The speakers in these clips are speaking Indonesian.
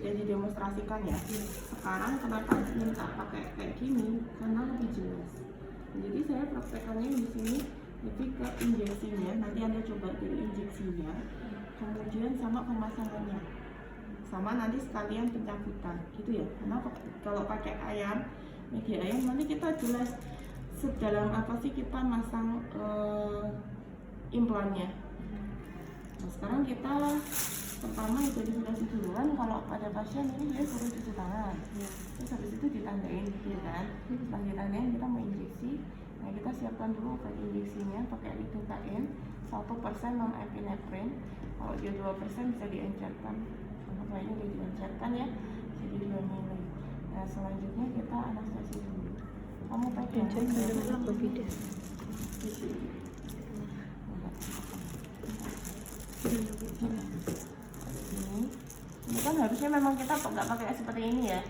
sudah didemonstrasikan ya. Sekarang kenapa minta pakai kayak gini? Karena lebih jelas. Jadi saya praktekannya di sini lebih ke injeksinya. Nanti Anda coba dari injeksinya, kemudian sama pemasangannya, sama nanti sekalian pencabutan, gitu ya. Karena kalau pakai ayam, media ayam, nanti kita jelas sedalam apa sih kita masang implannya. Nah, sekarang kita pertama identifikasi duluan. Kalau pada pasien ini dia suruh cuci tangan, terus habis itu ditandain, ya kan? Setelah ditandain kita mau injeksi. Nah, kita siapkan dulu obat injeksinya pakai lidocaine 1% non epinefrin. Kalau dia 2% bisa diencerkan. Anggap aja dia diencerkan ya, jadi 2 mili. Nah, selanjutnya kita anestesi dulu. Kamu pegang ini kan harusnya memang kita nggak pakai seperti ini ya.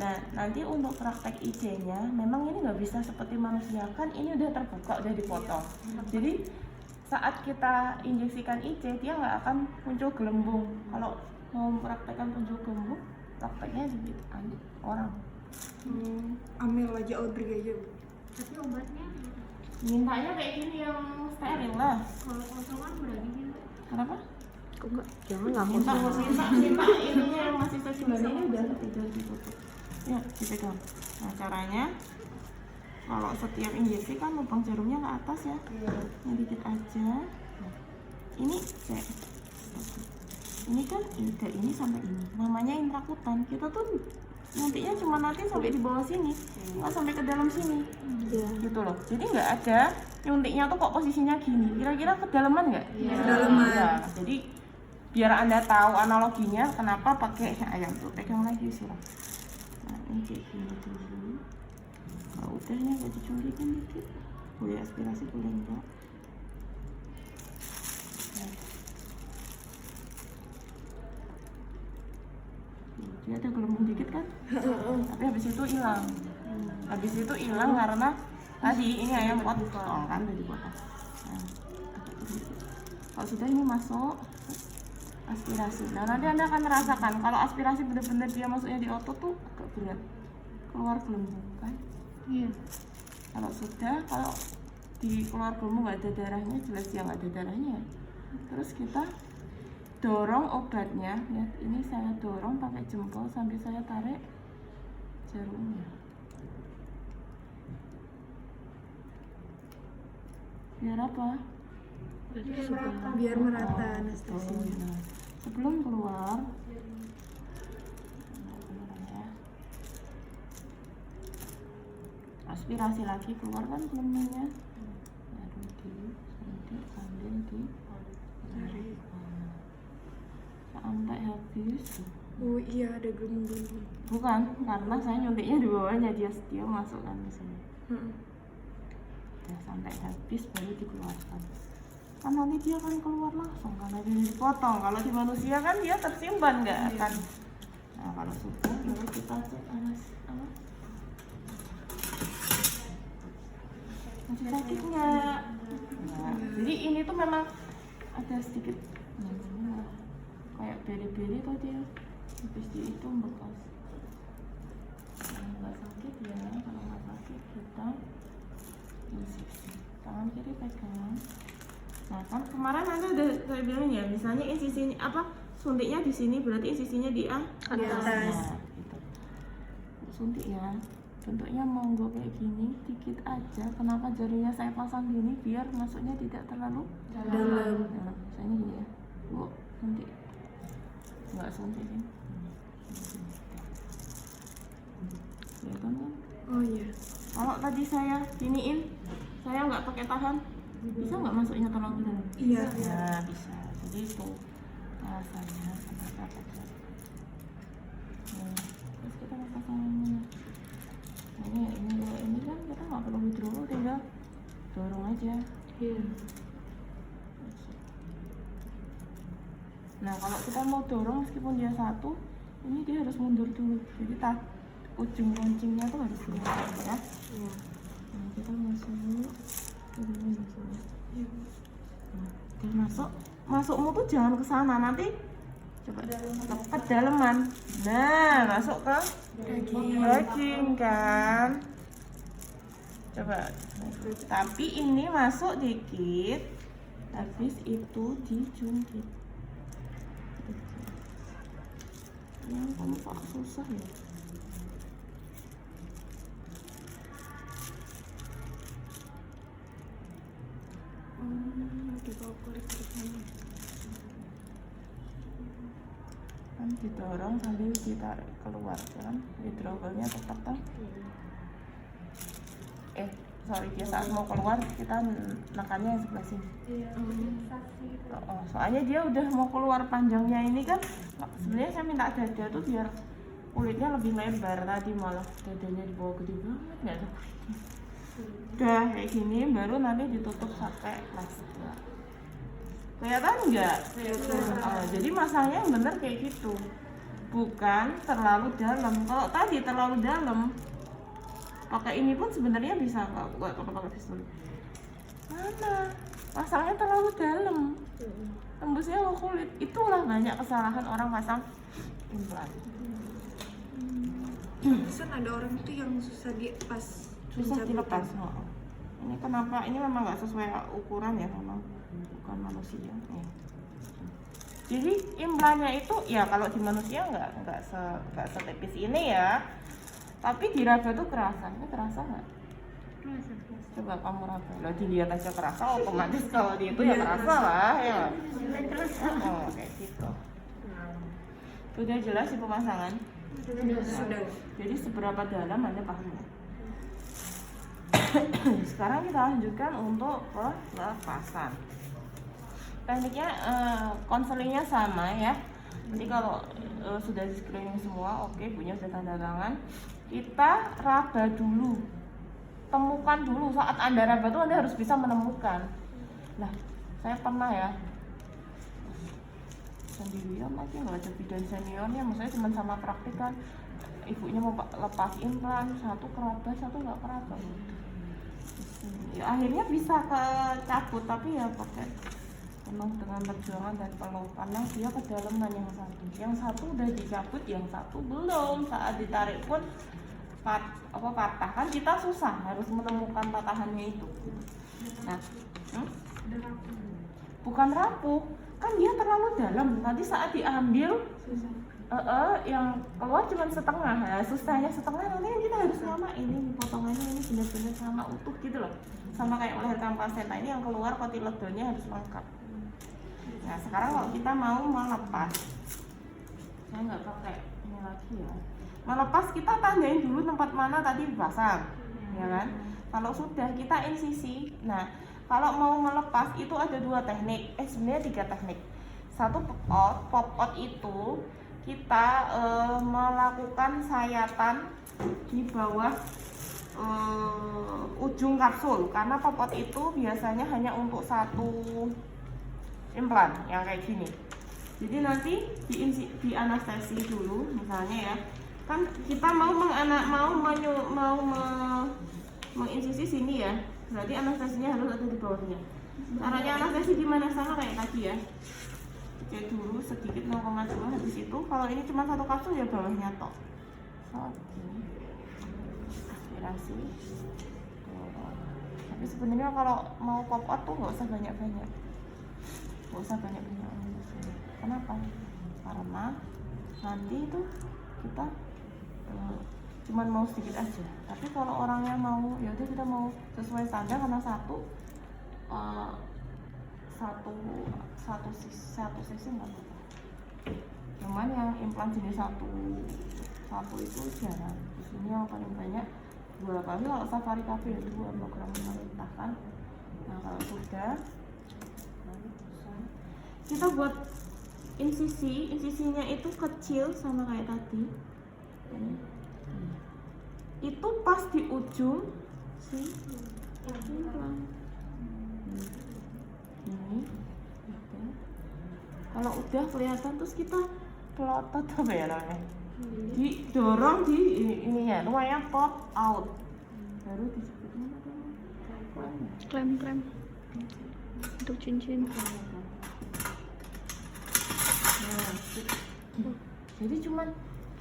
Nah, nanti untuk praktek IC-nya memang ini nggak bisa seperti manusia, kan ini udah terbuka, udah dipotong. Jadi saat kita injeksikan IC dia nggak akan muncul gelembung. Kalau mau praktekkan muncul gelembung, prakteknya di orang. Ambil aja Audrey aja. Tapi obatnya Mintanya kayak gini yang steril lah. kalau kosongan berarti gitu. Kenapa? Kok enggak? Jangan nggak Minta ininya yang masih sesi baru ini udah ditutup. Ya, dipegang. Nah, caranya kalau setiap injeksi kan lubang jarumnya ke atas ya. Yang dikit aja. Nah, ini cek. Ini kan ini sampai ini. Namanya intrakutan. Kita tuh nyuntiknya cuma nanti sampai di bawah sini, nggak sampai ke dalam sini. Gitu loh. Jadi nggak ada nyuntiknya tuh kok posisinya gini. Kira-kira kedalaman nggak? Kedalaman. Ya, jadi biar Anda tahu analoginya kenapa pakai ayam tuh. Pegang lagi siram. Nah, ini kayak gini dulu. Kalau udah nih agak diculipin dikit. Boleh aspirasi, boleh enggak. Nah. Dia ada gelembung dikit kan? Tapi habis itu hilang. Habis itu hilang karena tadi ini ayam potong kan udah dipotong. Nah, kalau sudah ini masuk aspirasi. Nah, nanti Anda akan merasakan kalau aspirasi benar-benar dia masuknya di otot tuh agak berat. Keluar gelembung kan? Iya. Kalau sudah, kalau di keluar gelembung nggak ada darahnya, jelas dia nggak ada darahnya. Terus kita dorong obatnya, ya. Ini saya dorong pakai jempol sambil saya tarik jarumnya. Biar apa? Biar merata Oh, anestesinya. nah, sebelum keluar, aspirasi lagi keluar kan gelembungnya. Baru disuntik sambil ditarik sampai habis. Oh iya, ada gelembung. Bukan, karena saya nyuntiknya di bawahnya, dia masukkan ke sini. Udah sampai habis baru dikeluarkan. Kan nanti dia akan keluar langsung karena dia dipotong. Kalau di manusia kan dia tersimpan nggak akan. Nah, kalau sudah baru kita cek masih sakit nggak? Nah, jadi ini tuh memang ada sedikit kayak beri-beri tuh dia habis dihitung bekas. Kalau nggak sakit ya, kalau nggak sakit kita insisi. Tangan kiri pegang. Nah, kan kemarin Anda udah saya bilang ya, misalnya insisinya apa, suntiknya di sini berarti insisinya di atas. Nah, gitu. Suntik ya. Bentuknya monggo kayak gini, dikit aja. Kenapa jarinya saya pasang gini? Biar masuknya tidak terlalu Dalam. Nah, misalnya gini ya, Bu, suntik. Nggak suntik ya. Kelihatan kan? Oh iya. Kalau tadi saya giniin, saya nggak pakai tahan, bisa nggak masuknya terlalu dalam? Iya. Nah, bisa. Jadi itu alasannya kenapa pakai. Nah, terus kita pasang ini. Nah, ini kan kita nggak perlu withdrawal, tinggal dorong aja. Iya. Nah, kalau kita mau dorong meskipun dia satu, ini dia harus mundur dulu. Jadi ujung runcingnya tuh harus keluar ya. Nah, kita masuk. Ini masuk. Nah, dia masukmu tuh jangan ke sana, nanti coba ke kedalaman. Nah, masuk ke daging kan. Coba. Tapi ini masuk dikit. Habis itu dijungkit. Yang kamu kok susah ya? Dibawa kulit-kulitnya. Kan didorong sambil ditarik keluar kan, withdrawalnya tetap kan. Sorry, dia saat mau keluar kita nekannya yang sebelah sini. Soalnya dia udah mau keluar panjangnya ini kan. Sebenarnya saya minta dada tuh biar kulitnya lebih lebar, tadi malah dadanya dibawa gede banget, nggak ada kulitnya. Udah kayak gini baru nanti ditutup pakai plastik. Kelihatan nggak? Jadi masangnya yang bener kayak gitu, bukan terlalu dalam. Kalau tadi terlalu dalam, pakai ini pun sebenarnya bisa nggak kalau pakai pistol. Mana? Pasangnya terlalu dalam, tembusnya ke kulit. Itulah banyak kesalahan orang pasang implan. Bisa ada orang itu yang susah Susah dilepas. Ini kenapa? Ini memang nggak sesuai ukuran ya, memang bukan manusia. Jadi implannya itu ya kalau di manusia nggak setipis ini ya. Tapi di raba tuh kerasa. Ini kerasa nggak? Coba kamu raba. Lah dilihat aja kerasa, otomatis kalau di itu ya kerasa lah ya. Oh kayak gitu. Sudah jelas sih pemasangan. Sudah. Jadi seberapa dalam Anda paham ya? Sekarang kita lanjutkan untuk pelepasan. Tekniknya konselingnya sama ya. Jadi kalau sudah di screening semua, oke, punya sudah tanda tangan, kita raba dulu, temukan dulu. Saat Anda raba tuh Anda harus bisa menemukan. Nah, saya pernah ya sendirian lagi, nggak ada bidan seniornya, maksudnya cuma sama praktikan. Ibunya mau lepas implan, satu keraba, satu nggak keraba. Ya, akhirnya bisa kecabut, tapi ya pakai penuh dengan perjuangan dan peluk, karena dia kedalaman yang satu udah dicabut, yang satu belum. Saat ditarik pun patah kan, kita susah harus menemukan patahannya itu. Nah, bukan rapuh, kan dia terlalu dalam. Nanti saat diambil yang keluar cuma setengah. Nah, susahnya setengah, nanti kita harus nyamain ini potongannya ini benar-benar sama utuh gitu loh. Sama kayak melahirkan plasenta, ini yang keluar kotiledonnya harus lengkap. Nah, sekarang kalau kita mau melepas, saya nggak pakai ini lagi ya. Melepas kita tandain dulu tempat mana tadi dipasang, ya kan? Kalau sudah kita insisi. Nah, kalau mau melepas itu ada dua teknik, sebenarnya 3 teknik. Satu pop out itu kita melakukan sayatan di bawah ujung kapsul, karena pop out itu biasanya hanya untuk satu implan yang kayak gini. Jadi nanti di anestesi dulu, misalnya ya, kan kita mau menginsisi sini ya, berarti anestesinya harus ada di bawahnya. Caranya anestesi gimana? Sama kayak tadi ya, cek dulu sedikit 0,2, habis itu kalau ini cuma satu kapsul ya bawahnya tok. Aspirasi. Tapi sebenarnya kalau mau pop out tuh nggak usah banyak-banyak. Kenapa? Karena nanti itu kita cuman mau sedikit aja. Tapi kalau orangnya mau, ya udah kita mau sesuai standar, karena satu sisi nggak apa-apa. Cuman yang implan jenis satu itu jarang. Di sini yang paling banyak 2 kali, kalau safari cafe 2 program pemerintah kan. Nah, kalau sudah kita buat insisinya itu kecil sama kayak tadi. Itu pas di ujung si implan. Ini. Kalau udah kelihatan terus kita pelotot apa ya namanya? Didorong di ininya, namanya pop out. Baru disebutnya Klem untuk cincin. Nah, jadi cuman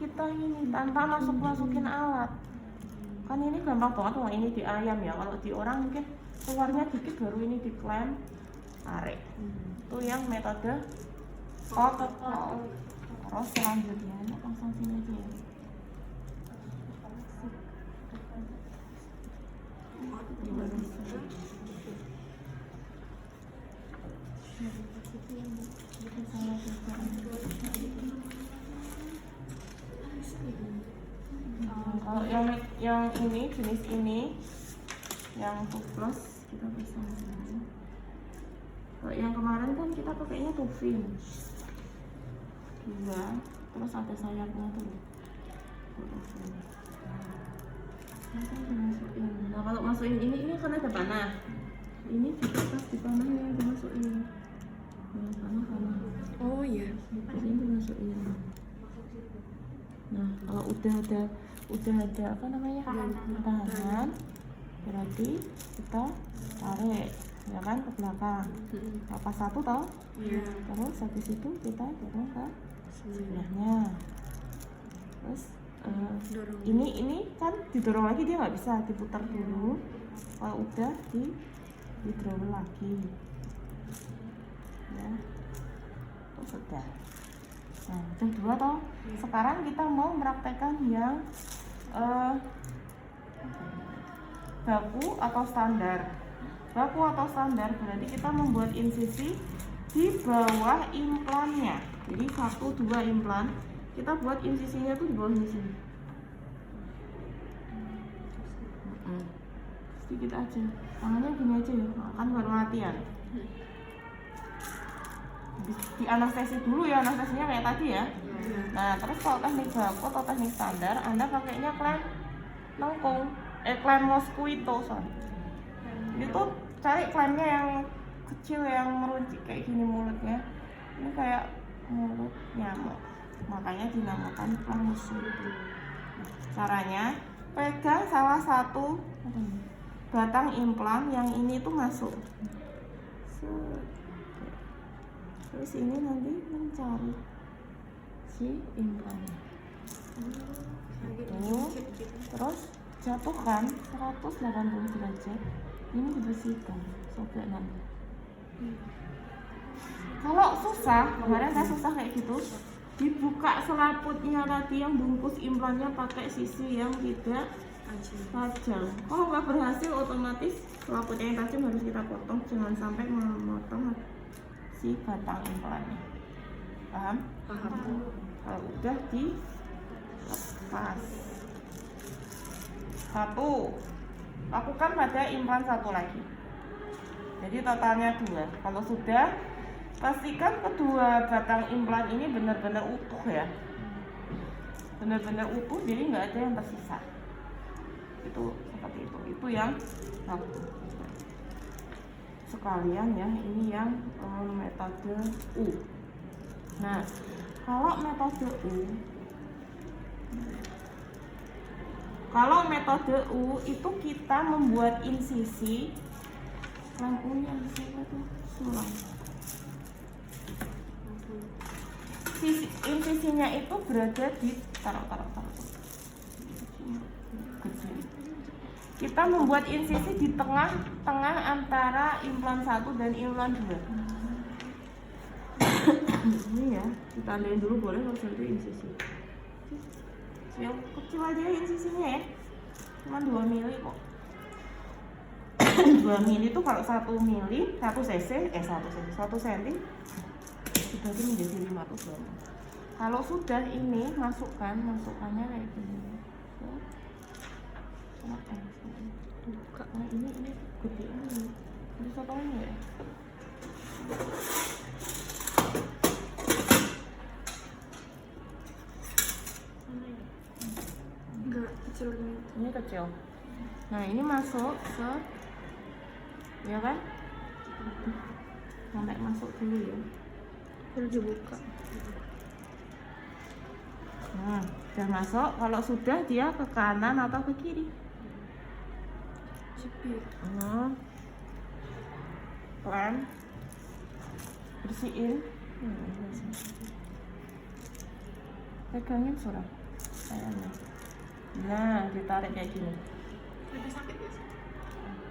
kita ini tanpa masukin alat. Kan ini gampang banget kalau ini di ayam ya. Kalau di orang mungkin keluarnya dikit baru ini diklem, tarik. Itu yang metode otot. Terus selanjutnya langsung sini aja ya. Kalau yang ini jenis ini yang plus kita bisa dulu. Kalau yang kemarin kan kita pakainya tufin 2, terus ada sayapnya tuh. Nanti dimasukin. Nah kalau masukin ini kan ada panah. Ini juga pas di panahnya dimasukin. Nah, panah. Oh iya. Ini dimasukin. Nah kalau udah ada apa namanya tahan, berarti kita tarik ya kan ke belakang. Pas satu toh, terus habis itu kita dorong ke sebelahnya. Terus ini kan didorong lagi dia nggak bisa, diputar dulu. Kalau udah didorong lagi ya, terus sudah. Nah udah 2 toh. Sekarang kita mau mempraktekkan yang baku atau standar. Baku atau standar berarti kita membuat insisi di bawah implannya. Jadi 1, 2 implan, kita buat insisinya tuh di bawah sini. Sedikit aja, tangannya gini aja ya, kan baru latihan. Di anestesi dulu ya, anestesinya kayak tadi ya. Nah terus kalau teknik baku atau teknik standar, Anda pakainya klem lengkung, klem mosquito sorry. Itu cari klemnya yang kecil yang meruncing kayak gini mulutnya. Ini kayak mulut nyamuk, makanya dinamakan klem mosquito. Caranya pegang salah satu batang implan yang ini tuh masuk. Terus ini nanti mencari si implannya. Terus jatuhkan 180 derajat. Ini dibersihkan, sobek nanti. Kalau susah, kemarin saya susah kayak gitu, dibuka selaputnya tadi yang bungkus implannya pakai sisi yang tidak tajam. Kalau nggak berhasil, otomatis selaputnya yang tajam harus kita potong, jangan sampai memotong si batang implannya. Paham? Kalau udah dilepas, 1 lakukan pada implan 1 lagi. Jadi totalnya 2. Kalau sudah, pastikan kedua batang implan ini benar-benar utuh ya. Benar-benar utuh, jadi nggak ada yang tersisa. Itu seperti itu. Itu yang 1. Sekalian ya, ini yang metode U. Nah, kalau metode U itu kita membuat insisi. Lampunya siapa tuh? Sulang. Insisinya itu berada di taruh. Kita membuat insisi di tengah antara implan 1 dan implan 2. Ini ya, ditandain dulu boleh kalau itu insisi. Yang kecil aja insisinya ya, cuma 2 mili kok. 2 mili itu kalau 1 mili 1 cm dibagi menjadi 500 gram. Kalau sudah ini masukkannya kayak gini. Buka. Nah, ini gede ini. Bisa potongnya ya. Enggak kecil ini. Ini kecil. Nah, ini masuk ya kan? Sampai masuk dulu ya. Baru dibuka. Nah, sudah masuk. Kalau sudah dia ke kanan atau ke kiri? Cepet. Klem. Bersihin. Pegangin surah. sayangnya. Nah, ditarik kayak gini. Ada sakit ya?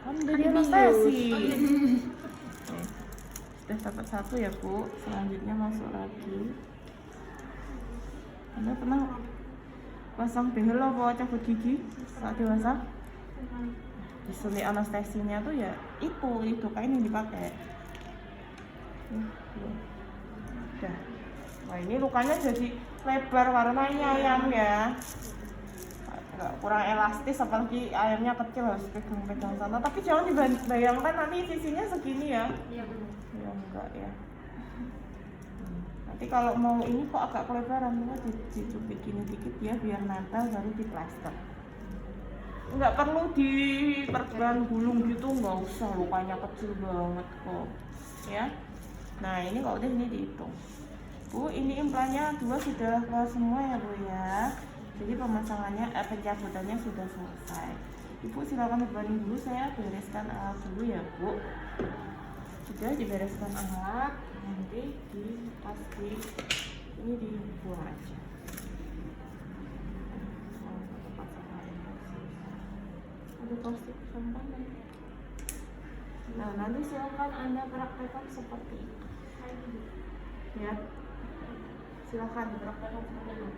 Kan udah di anestesi. Oke. Sudah dapat satu ya Bu. Selanjutnya masuk lagi. Anda pernah pasang behel apa cabut gigi saat dewasa? Disuntik anestesinya tuh ya itu kain yang dipakai. Udah. Wah ini lukanya jadi lebar warnanya ayam ya. Nggak kurang elastis apalagi ayamnya kecil harus pegang-pegang sana. Tapi jangan dibayangkan nanti sisinya segini ya. Iya benar. Ya enggak ya. Nanti kalau mau ini kok agak kelebaran dicubit gini dikit ya biar nempel baru diplaster. Nggak perlu diperban gulung gitu, nggak usah, lukanya kecil banget kok ya. Nah ini kalau udah ini dihitung Bu, ini implannya 2 sudah keluar semua ya Bu ya. Jadi pemasangannya pencabutannya sudah selesai. Ibu silakan berbanding dulu, saya bereskan alat dulu ya Bu. Sudah dibereskan alat, nanti ini dibuang aja. Ada plastik sampah nanti. Nah nanti silakan Anda praktekkan seperti itu ya, silakan praktekkan seperti itu.